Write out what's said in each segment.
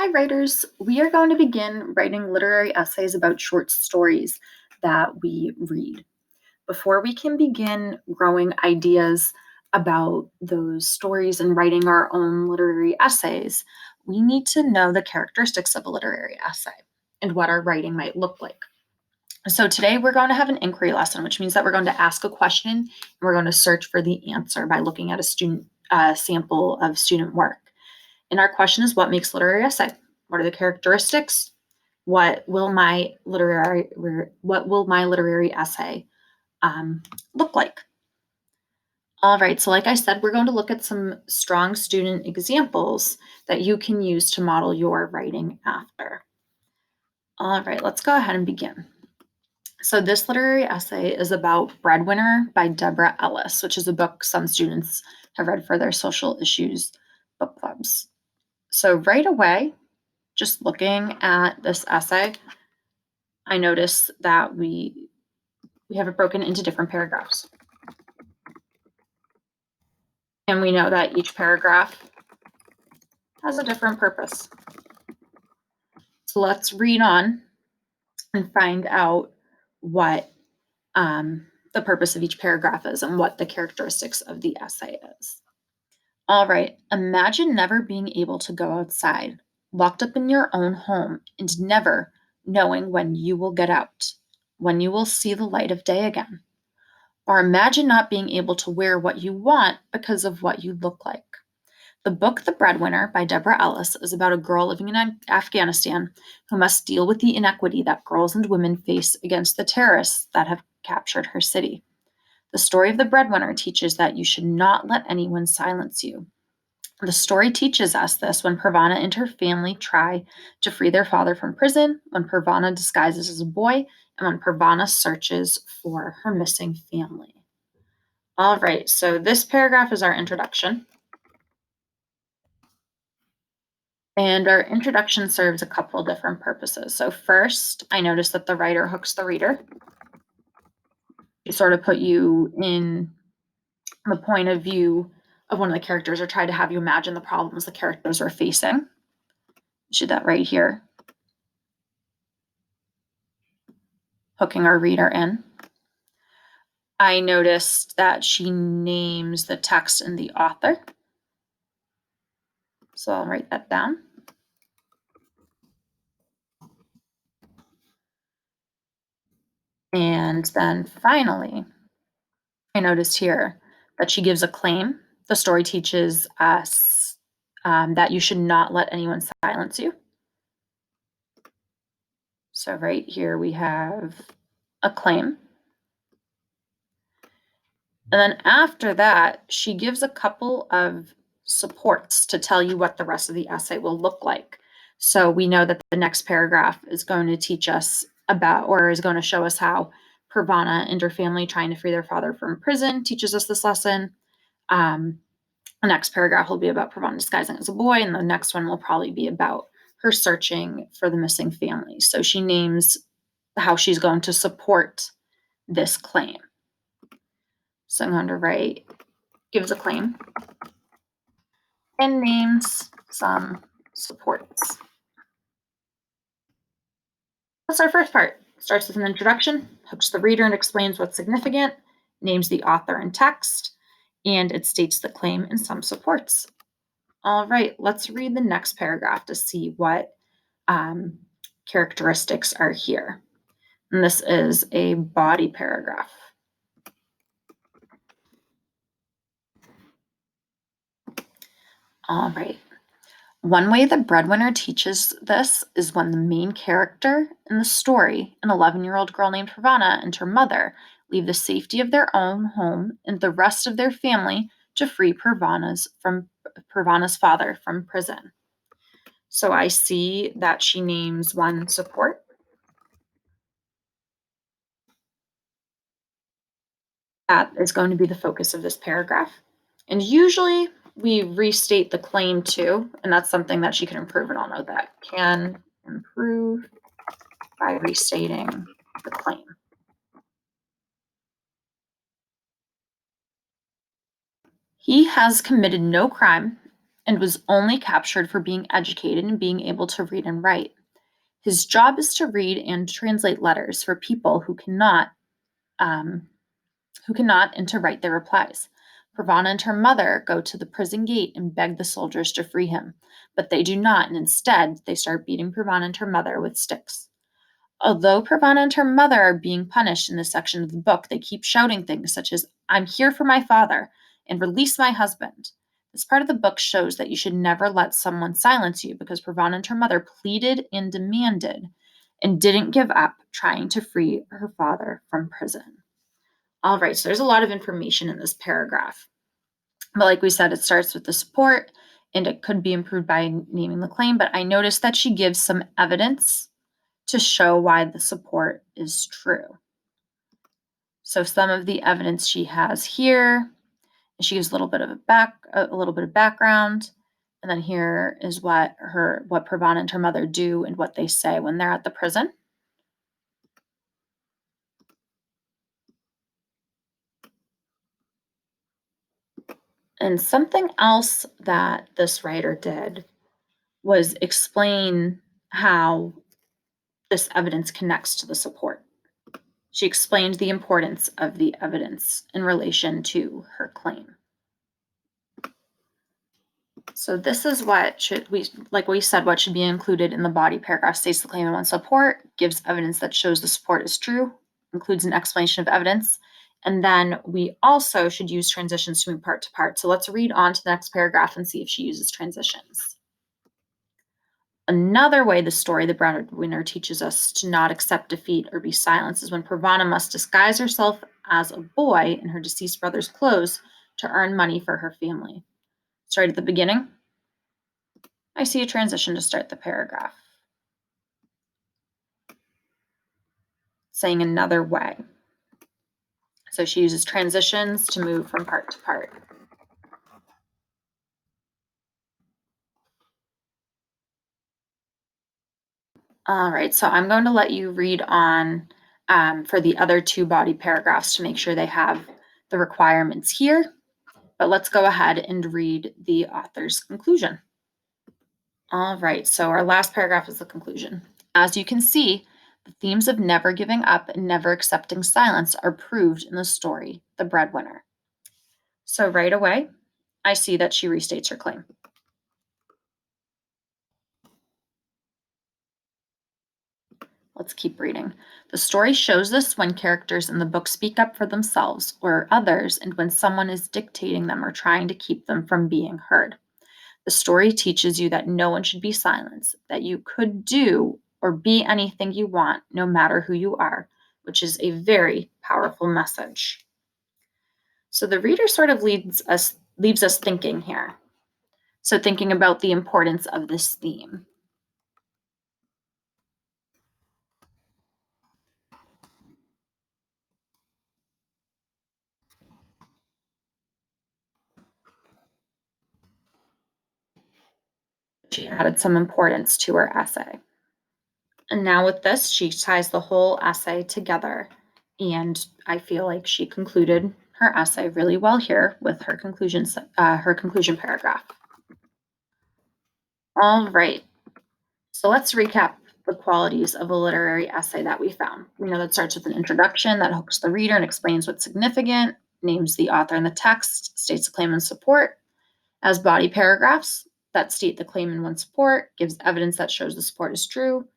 Hi, writers. We are going to begin writing literary essays about short stories that we read. Before we can begin growing ideas about those stories and writing our own literary essays, we need to know the characteristics of a literary essay and what our writing might look like. So today we're going to have an inquiry lesson, which means that we're going to ask a question and we're going to search for the answer by looking at a student sample of student work. And our question is, what makes literary essay? What are the characteristics? What will my literary essay look like? All right, so like I said, we're going to look at some strong student examples that you can use to model your writing after. All right, let's go ahead and begin. So this literary essay is about Breadwinner by Deborah Ellis, which is a book some students have read for their social issues book clubs. So right away, just looking at this essay, I notice that we have it broken into different paragraphs. And we know that each paragraph has a different purpose. So let's read on and find out what the purpose of each paragraph is and what the characteristics of the essay is. All right, imagine never being able to go outside, locked up in your own home, and never knowing when you will get out, when you will see the light of day again. Or imagine not being able to wear what you want because of what you look like. The book The Breadwinner by Deborah Ellis is about a girl living in Afghanistan who must deal with the inequity that girls and women face against the terrorists that have captured her city. The story of the breadwinner teaches that you should not let anyone silence you. The story teaches us this when Pravana and her family try to free their father from prison, when Pravana disguises as a boy, and when Pravana searches for her missing family. All right, so this paragraph is our introduction. And our introduction serves a couple different purposes. So first, I noticed that the writer hooks the reader. You sort of put you in the point of view of one of the characters or try to have you imagine the problems the characters are facing. Do that right here. Hooking our reader in. I noticed that she names the text and the author. So I'll write that down. And then finally, I noticed here that she gives a claim. The story teaches us that you should not let anyone silence you. So right here we have a claim. And then after that, she gives a couple of supports to tell you what the rest of the essay will look like. So we know that the next paragraph is going to teach us about, or is going to show us how Pravana and her family trying to free their father from prison teaches us this lesson. The next paragraph will be about Pravana disguising as a boy, and the next one will probably be about her searching for the missing family. So she names how she's going to support this claim. So I'm going to write, gives a claim, and names some supports. That's our first part. Starts with an introduction, hooks the reader and explains what's significant, names the author and text, and it states the claim and some supports. All right, let's read the next paragraph to see what characteristics are here. And this is a body paragraph. All right. One way the breadwinner teaches this is when the main character in the story, an 11-year-old girl named Pravana, and her mother leave the safety of their own home and the rest of their family to free Pravana's father from prison. So I see that she names one support. That is going to be the focus of this paragraph. And usually we restate the claim too, and that's something that she can improve, and I'll know that. Can improve by restating the claim. He has committed no crime and was only captured for being educated and being able to read and write. His job is to read and translate letters for people who cannot and to write their replies. Pravana and her mother go to the prison gate and beg the soldiers to free him, but they do not, and instead they start beating Pravana and her mother with sticks. Although Pravana and her mother are being punished in this section of the book, they keep shouting things such as, "I'm here for my father," and "Release my husband." This part of the book shows that you should never let someone silence you, because Pravana and her mother pleaded and demanded and didn't give up trying to free her father from prison. All right, so there's a lot of information in this paragraph. But like we said, it starts with the support, and it could be improved by naming the claim, but I noticed that she gives some evidence to show why the support is true. So some of the evidence she has here, she gives a little bit of background, and then here is what Pravana and her mother do and what they say when they're at the prison. And something else that this writer did was explain how this evidence connects to the support. She explained the importance of the evidence in relation to her claim. So this is what what should be included in the body paragraph: states the claim and wants support, gives evidence that shows the support is true, includes an explanation of evidence, and then we also should use transitions to move part to part. So let's read on to the next paragraph and see if she uses transitions. Another way the story The Breadwinner teaches us to not accept defeat or be silenced is when Pravana must disguise herself as a boy in her deceased brother's clothes to earn money for her family. So right at the beginning, I see a transition to start the paragraph, saying another way. So she uses transitions to move from part to part. All right, so I'm going to let you read on for the other two body paragraphs to make sure they have the requirements here. But let's go ahead and read the author's conclusion. All right, so our last paragraph is the conclusion. As you can see, the themes of never giving up and never accepting silence are proved in the story, The Breadwinner. So right away, I see that she restates her claim. Let's keep reading. The story shows this when characters in the book speak up for themselves or others, and when someone is dictating them or trying to keep them from being heard. The story teaches you that no one should be silenced, that you could do or be anything you want, no matter who you are, which is a very powerful message. So the reader sort of leaves us thinking here. So thinking about the importance of this theme. She added some importance to her essay. And now with this, she ties the whole essay together. And I feel like she concluded her essay really well here with her conclusion paragraph. All right. So let's recap the qualities of a literary essay that we found. We know that starts with an introduction that hooks the reader and explains what's significant, names the author in the text, states the claim and support, as body paragraphs that state the claim and one support, gives evidence that shows the support is true.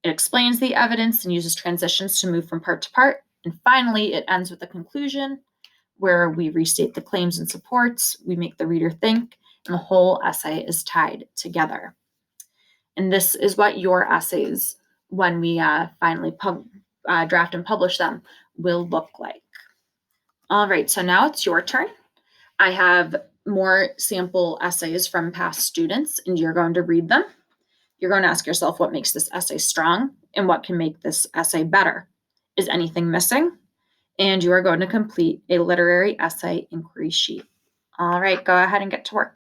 It explains the evidence and uses transitions to move from part to part. And finally, it ends with a conclusion where we restate the claims and supports, we make the reader think, and the whole essay is tied together. And this is what your essays, when we finally draft and publish them, will look like. All right, so now it's your turn. I have more sample essays from past students, and you're going to read them. You're going to ask yourself what makes this essay strong and what can make this essay better. Is anything missing? And you are going to complete a literary essay inquiry sheet. All right, go ahead and get to work.